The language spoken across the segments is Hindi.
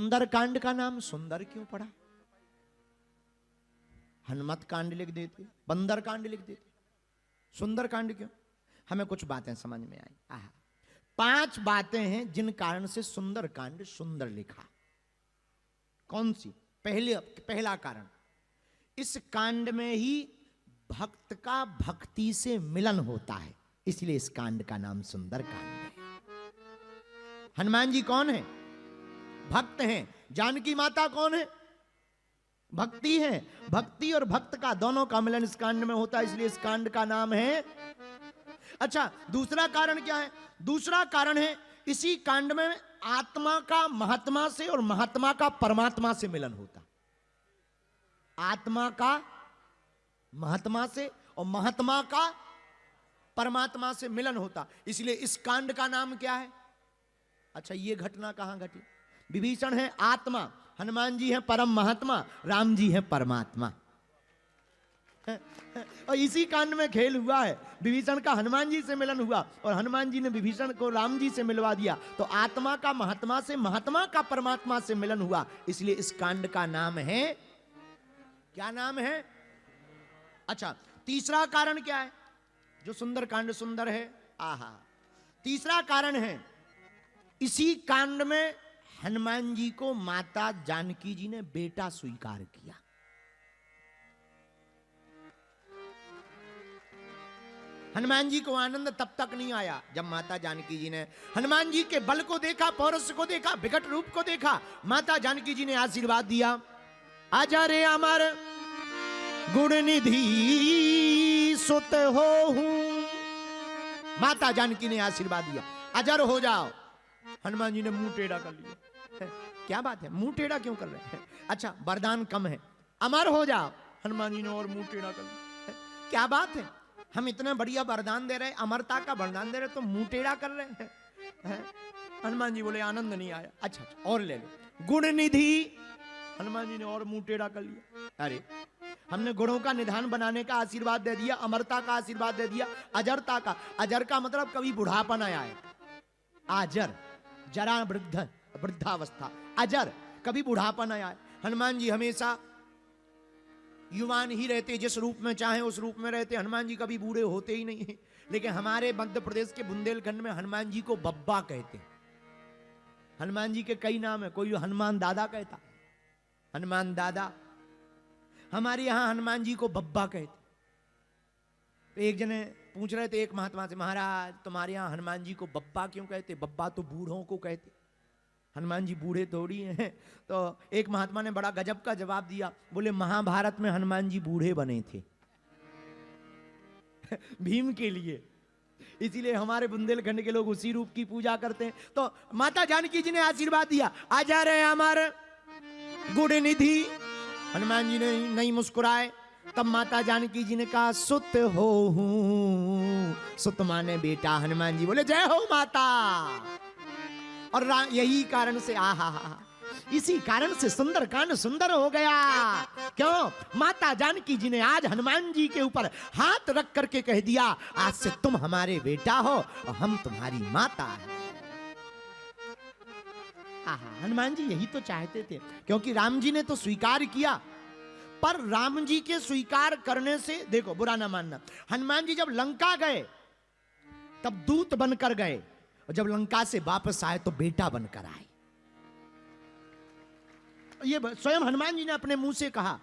सुंदर कांड का नाम सुंदर क्यों पड़ा? हनुमत कांड लिख देते, बंदर कांड लिख देते, सुंदर कांड क्यों? हमें कुछ बातें समझ में आई। 5 बातें हैं जिन कारण से सुंदर कांड सुंदर लिखा। कौन सी? पहला कारण, इस कांड में ही भक्त का भक्ति से मिलन होता है, इसलिए इस कांड का नाम सुंदर कांड है। हनुमान जी कौन है? भक्त हैं। जानकी माता कौन है? भक्ति है। भक्ति और भक्त का दोनों का मिलन इस कांड में होता है, इसलिए इस कांड का नाम है। अच्छा, दूसरा कारण क्या है? दूसरा कारण है इसी कांड में आत्मा का महात्मा से और महात्मा का परमात्मा से मिलन होता। आत्मा का महात्मा से और महात्मा का परमात्मा से मिलन होता, इसलिए इस कांड का नाम क्या है? अच्छा, ये घटना कहां घटी? विभीषण है आत्मा, हनुमान जी हैं परम महात्मा, राम जी हैं परमात्मा। और इसी कांड में खेल हुआ है। विभीषण का हनुमान जी से मिलन हुआ और हनुमान जी ने विभीषण को राम जी से मिलवा दिया, तो आत्मा का महात्मा से, महात्मा का परमात्मा से मिलन हुआ, इसलिए इस कांड का नाम है, क्या नाम है? अच्छा, तीसरा कारण क्या है जो सुंदर कांड सुंदर है? तीसरा कारण है इसी कांड में हनुमान जी को माता जानकी जी ने बेटा स्वीकार किया। हनुमान जी को आनंद तब तक नहीं आया जब माता जानकी जी ने हनुमान जी के बल को देखा, पौरुष को देखा, विकट रूप को देखा। माता जानकी जी ने आशीर्वाद दिया, आजा रे अमर गुण निधि सुत हो हूं। माता जानकी ने आशीर्वाद दिया, अजर हो जाओ। हनुमान जी ने मुंह टेढ़ा कर लिया। क्या बात है, मुंह टेढ़ा क्यों कर रहे हैं? अच्छा, वरदान कम है, अमर हो जाओ। हनुमान जी ने और मुंह टेढ़ा कर लिया। क्या बात है, हम इतना बढ़िया वरदान दे रहे हैं, अमरता का वरदान दे रहे, तो मुंह टेढ़ा कर रहे हैं। हनुमान जी बोले आनंद नहीं आया। अच्छा, और ले लो। गुण निधि, हनुमान जी ने और मुंह टेढ़ा कर लिया। अरे, हमने गुणों का निधान बनाने का आशीर्वाद दे दिया, अमरता का आशीर्वाद दे दिया, अजरता का। अजर का मतलब कभी बुढ़ापा न आए। आजर, जरा वृद्धावस्था, अजर कभी बुढ़ापा न आए। हनुमान जी हमेशा युवान ही रहते, जिस रूप में चाहे उस रूप में रहते। हनुमान जी कभी बूढ़े होते ही नहीं है। लेकिन हमारे मध्य प्रदेश के बुंदेलखंड में हनुमान जी को बब्बा कहते हैं। हनुमान जी के कई नाम है, कोई हनुमान दादा कहता, हनुमान दादा। हमारे यहां हनुमान जी को बब्बा कहते। एक जने पूछ रहे थे एक महात्मा से, महाराज तुम्हारे यहां हनुमान जी को बब्बा क्यों कहते? बब्बा तो बूढ़ों को कहते, हनुमान जी बूढ़े थोड़ी हैं। तो एक महात्मा ने बड़ा गजब का जवाब दिया, बोले महाभारत में हनुमान जी बूढ़े बने थे भीम के लिए, इसीलिए हमारे बुंदेलखंड के लोग उसी रूप की पूजा करते हैं। तो माता जानकी जी ने आशीर्वाद दिया, आजा रे अमर गुण निधि। हनुमान जी ने नहीं मुस्कुराए। तब माता जानकी जी ने कहा सुत हो हूं। सुत माने बेटा। हनुमान जी बोले जय हो माता। और यही कारण से इसी कारण से सुंदरकांड सुंदर हो गया। क्यों? माता जानकी जी ने आज हनुमान जी के ऊपर हाथ रख करके कह दिया, आज से तुम हमारे बेटा हो और हम तुम्हारी माता हैं। हनुमान जी यही तो चाहते थे, क्योंकि राम जी ने तो स्वीकार किया। पर राम जी के स्वीकार करने से, देखो बुरा ना मानना, हनुमान जी जब लंका गए तब दूत बनकर गए, और जब लंका से वापस आए तो बेटा बनकर आए। ये स्वयं हनुमान जी ने अपने मुंह से कहा,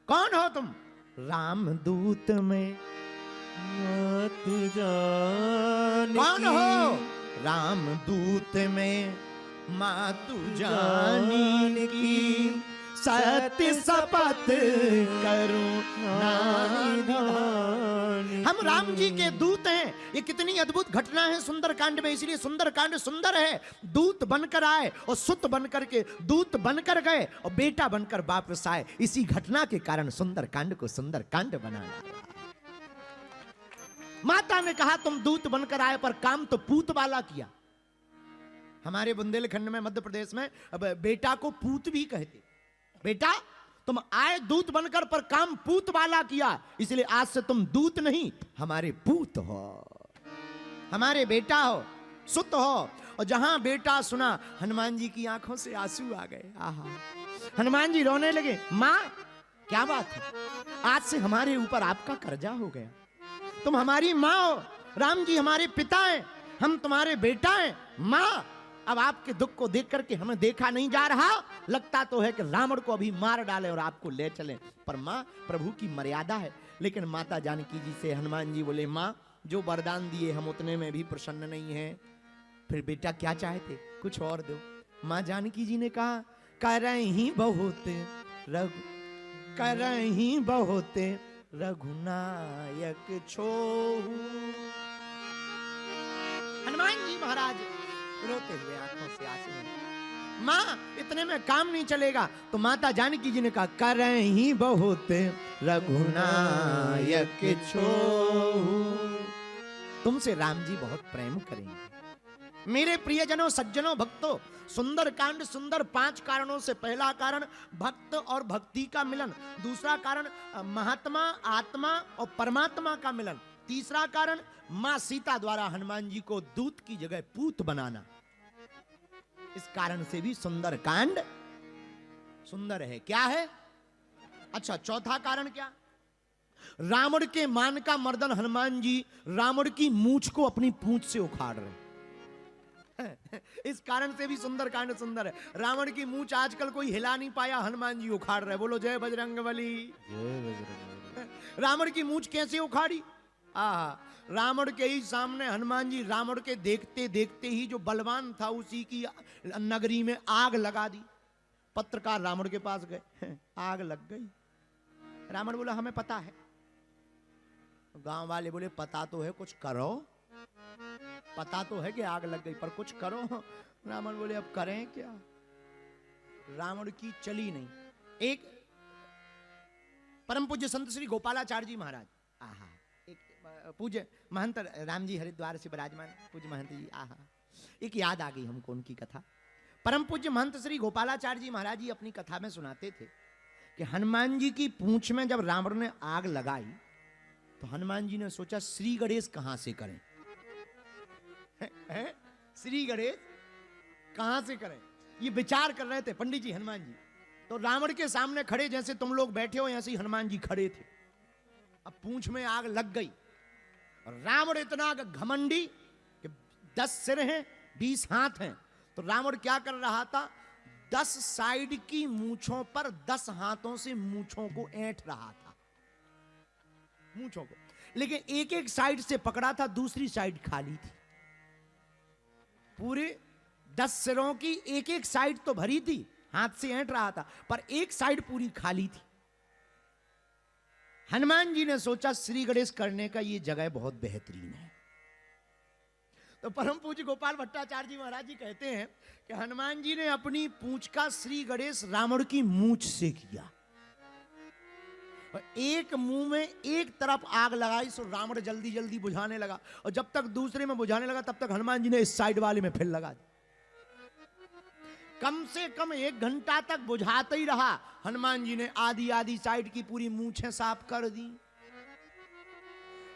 कौन हो तुम? राम दूत में कौन हो? राम दूत में मातु जानी की, सत्य शपथ करूं हम राम जी के दूत हैं। ये कितनी अद्भुत घटना है सुंदरकांड में, इसलिए सुंदरकांड सुंदर है। दूत बनकर आए और सुत बनकर के दूत बनकर गए और बेटा बनकर वापस आए। इसी घटना के कारण सुंदरकांड को सुंदरकांड बनाया। माता ने कहा तुम दूत बनकर आए, पर काम तो पूत वाला किया। हमारे बुंदेलखंड में, मध्य प्रदेश में, बेटा को पूत भी कहते। बेटा तुम आए दूत बनकर, पर काम पूत वाला किया, इसलिए आज से तुम दूत नहीं हमारे पूत हो, हमारे बेटा हो, सुत हो। और और जहां बेटा सुना, हनुमान जी की आंखों से आंसू आ गए। आहा, हनुमान जी रोने लगे। माँ क्या बात है, आज से हमारे ऊपर आपका कर्जा हो गया। तुम हमारी माँ हो, राम जी हमारे पिता हैं, हम तुम्हारे बेटा हैं। माँ अब आपके दुख को देख करके हमें देखा नहीं जा रहा, लगता तो है कि रावण को अभी मार डालें और आपको ले चलें, पर माँ प्रभु की मर्यादा है। लेकिन माता जानकी जी से हनुमान जी बोले, माँ जो वरदान दिए हम उतने में भी प्रसन्न नहीं हैं, फिर बेटा क्या चाहते, कुछ और दो। माँ जानकी जी ने कहा, करहीं बहुत रघुनायक छोहू। हनुमान जी महाराज रोते हुए आंखों से आंसू, माँ इतने में काम नहीं चलेगा। तो माता जानकी जी ने कहा, करहीं बहुत रघुनायक छोहू। तुमसे राम जी बहुत प्रेम करेंगे। मेरे प्रियजनों, सज्जनों, भक्तों, सुंदर कांड सुंदर 5 कारणों से। पहला कारण भक्त और भक्ति का मिलन, दूसरा कारण महात्मा आत्मा और परमात्मा का मिलन, तीसरा कारण मां सीता द्वारा हनुमान जी को दूत की जगह पूत बनाना। इस कारण से भी सुंदर कांड सुंदर है। क्या है? अच्छा, चौथा कारण क्या? रावण के मान का मर्दन हनुमान जी रावण की मूंछ को अपनी पूंछ से उखाड़ रहे। इस कारण से भी सुंदर कांड सुंदर है। रावण की मूंछ आजकल कोई हिला नहीं पाया, हनुमान जी उखाड़ रहे। बोलो जय बजरंगबली। रावण की मूंछ कैसे उखाड़ी? रावण के ही सामने हनुमान जी रावण के देखते देखते ही जो बलवान था उसी की नगरी में आग लगा दी। पत्रकार रावण के पास गए, आग लग गई। रावण बोला हमें पता है। गांव वाले बोले पता तो है, कुछ करो। पता तो है कि आग लग गई, पर कुछ करो। रावण बोले अब करें क्या? रावण की चली नहीं। एक परम पूज्य संत श्री गोपालाचार्य जी महाराज, आहा, एक पूज्य महंत राम जी हरिद्वार से विराजमान पूज्य महंत जी, आहा, एक याद आ गई हमको उनकी कथा। परम पूज्य महंत श्री गोपालाचार्य जी महाराज जी अपनी कथा में सुनाते थे कि हनुमान जी की पूंछ में जब रावण ने आग लगाई तो हनुमान जी ने सोचा श्री गणेश कहां से करें। श्री गणेश कहां से करें, ये विचार कर रहे थे पंडित जी हनुमान जी। तो रावण के सामने खड़े, जैसे तुम लोग बैठे हो ऐसे ही हनुमान जी खड़े थे। अब पूंछ में आग लग गई और रावण इतना घमंडी कि 10 सिर हैं 20 हाथ हैं। तो रावण क्या कर रहा था, 10 साइड की मूंछों पर 10 हाथों से मूंछों को ऐंठ रहा था, मूंछों को। लेकिन एक एक साइड से पकड़ा था, दूसरी साइड खाली थी। पूरे 10 सिरों की एक एक साइड तो भरी थी, हाथ से ऐंठ रहा था, पर एक साइड पूरी खाली थी। हनुमान जी ने सोचा श्री गणेश करने का ये जगह बहुत बेहतरीन है। तो परम पूज्य गोपाल भट्टाचार्य जी महाराज जी कहते हैं कि हनुमान जी ने अपनी पूंछ का श्री गणेश रावण की मूंछ से किया और एक मुंह में एक तरफ आग लगाई, सो रावण जल्दी जल्दी बुझाने लगा। और जब तक दूसरे में बुझाने लगा तब तक हनुमान जी ने इस साइड वाले में फिर लगा दी। कम से कम 1 घंटा तक बुझाते ही रहा। हनुमान जी ने आधी आधी साइड की पूरी मूंछें साफ कर दी।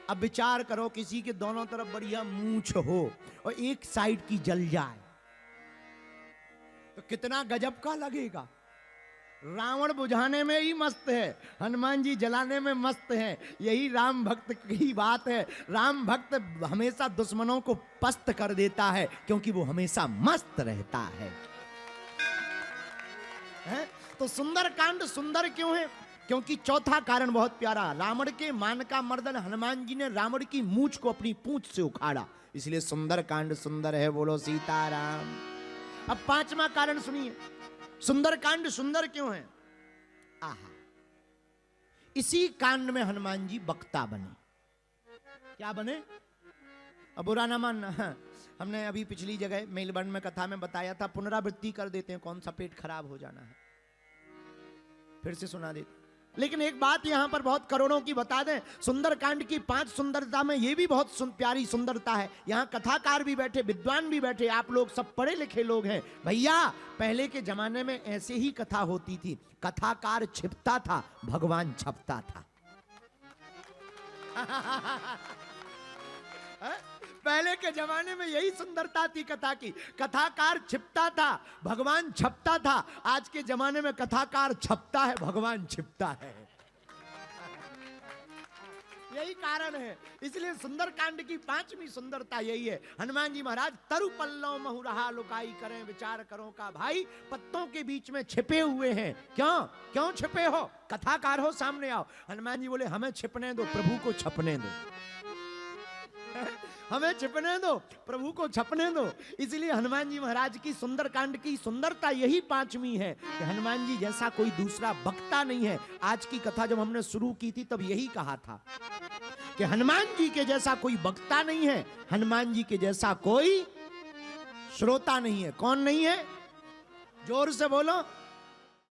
अब विचार करो, किसी के दोनों तरफ बढ़िया मूंछ हो और एक साइड की जल जाए तो कितना गजब का लगेगा। रावण बुझाने में ही मस्त है, हनुमान जी जलाने में मस्त है। यही राम भक्त की बात है। राम भक्त हमेशा दुश्मनों को पस्त कर देता है क्योंकि वो हमेशा मस्त रहता है। तो सुंदर कांड सुंदर क्यों है? क्योंकि चौथा कारण बहुत प्यारा। रावण के मान का मर्दन हनुमान जी ने रावण की मूंछ को अपनी पूंछ से उखाड़ा, इसलिए सुंदर कांड सुंदर है। बोलो सीताराम। अब 5वां कारण सुनिए, सुंदर कांड सुंदर क्यों है? आहा, इसी कांड में हनुमान जी वक्ता बने। क्या बने? अब बुरा ना मानना, हमने अभी पिछली जगह मेलबर्न में कथा में बताया था, पुनरावृत्ति कर देते हैं, कौन सा पेट खराब हो जाना है, फिर से सुना देते। लेकिन एक बात यहां पर बहुत करोड़ों की बता दें, सुंदरकांड की 5 सुंदरता में यह भी बहुत प्यारी सुंदरता है। यहां कथाकार भी बैठे, विद्वान भी बैठे, आप लोग सब पढ़े लिखे लोग हैं। भैया पहले के जमाने में ऐसे ही कथा होती थी, कथाकार छिपता था, भगवान छपता था। पहले के जमाने में यही सुंदरता थी कथा की। कथाकार छिपता था, भगवान छपता था। आज के जमाने में कथाकार छपता है, भगवान छिपता है। यही कारण है। इसलिए सुंदरकांड की 5वीं सुंदरता यही है। हनुमान जी महाराज तरु पल्लव महु रहा लुकाई करें विचार करो का भाई, पत्तों के बीच में छिपे हुए हैं। क्यों क्यों छिपे हो? कथाकार हो, सामने आओ। हनुमान जी बोले हमें छिपने दो, प्रभु को छपने दो। हमें छिपने दो, प्रभु को छपने दो। इसलिए हनुमान जी महाराज की सुंदरकांड की सुंदरता यही 5वीं है कि हनुमान जी जैसा कोई दूसरा वक्ता नहीं है। आज की कथा जब हमने शुरू की थी तब यही कहा था कि हनुमान जी के जैसा कोई वक्ता नहीं है, हनुमान जी के जैसा कोई श्रोता नहीं है। कौन नहीं है? जोर से बोलो।